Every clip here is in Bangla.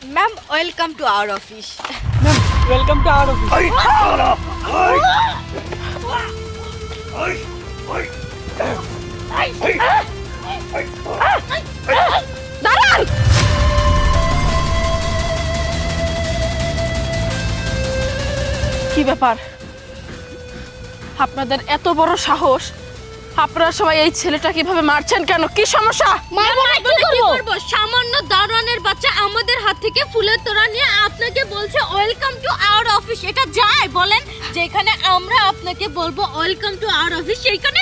Ma'am welcome to our office. Ma'am welcome to our office. দাঁড়ান! কি ব্যাপার, আপনাদের এত বড় সাহস? আপনারা সবাই এই ছেলেটা কিভাবে মারছেন কেন? কি সমস্যা? কি করব? সামান্য দারোয়ানের বাচ্চা আমাদের হাত থেকে ফুলের তোড়া নিয়ে আপনাকে বলছে ওয়েলকাম টু আওয়ার অফিস। এটা যায় বলেন? যেখানে আমরা আপনাকে বলবো ওয়েলকাম টু আওয়ার অফিস, সেইখানে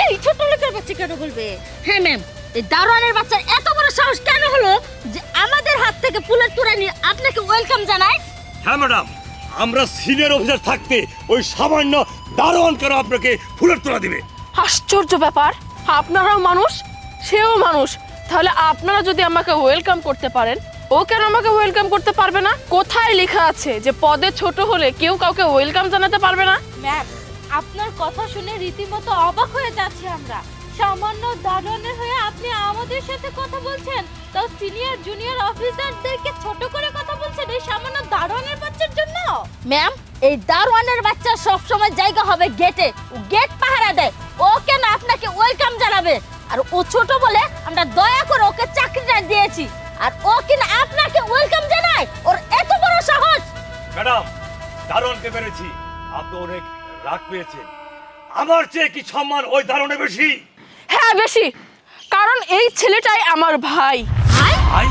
এই ছোট লোকের বাচ্চা কেন বলবে? হ্যাঁ ম্যাম, এই দারোয়ানের বাচ্চার এত বড় সাহস কেন হলো যে আমাদের হাত থেকে ফুলের তোড়া নিয়ে আপনাকে ওয়েলকাম জানায়? হ্যাঁ ম্যাডাম, আমরা সিনিয়র অফিসার থাকতে ওই সামান্য দারোয়ান কেন আপনাকে ফুলের তোলা দিবে? আশ্চর্য ব্যাপার, আপনারাও মানুষ, সেও মানুষ। তাহলে আপনারা যদি আমাকে ওয়েলকাম করতে পারেন, ও কেন আমাকে ওয়েলকাম করতে পারবে না? কোথায় লেখা আছে যে পদে ছোট হলে কেউ কাউকে ওয়েলকাম জানাতে পারবে না? ম্যাম, আপনার কথা শুনে রীতিমতো অবাক হয়ে যাচ্ছি আমরা। সামান্য দারোয়ানের হয়ে আপনি আমাদের সাথে কথা বলছেন, তাও সিনিয়র জুনিয়র অফিসারদেরকে ছোট করে কথা বলছেন এই সামান্য দারোয়ানের বাচ্চার জন্য। ম্যাম, এই দারোয়ানের বাচ্চা সব সময় জায়গা হবে গেটে, ও গেট পাহারা দেয়। ও কেন আপনাকে ওয়েলকাম জানাবে? আর ও ছোট বলে আমরা দয়া করে ওকে চাকরিটা দিয়েছি, আর ও কিনা আপনাকে ওয়েলকাম জানায়? ওর এত বড় সাহস! ম্যাডাম, দারোয়ানকে মেরেছি, আপনি অনেক রাগ পেয়েছেন। আমার চেয়ে কি সম্মান ওই দারোয়ানের বেশি? হ্যাঁ বেশি, কারণ এই ছেলেটাই আমার ভাই। ভাই?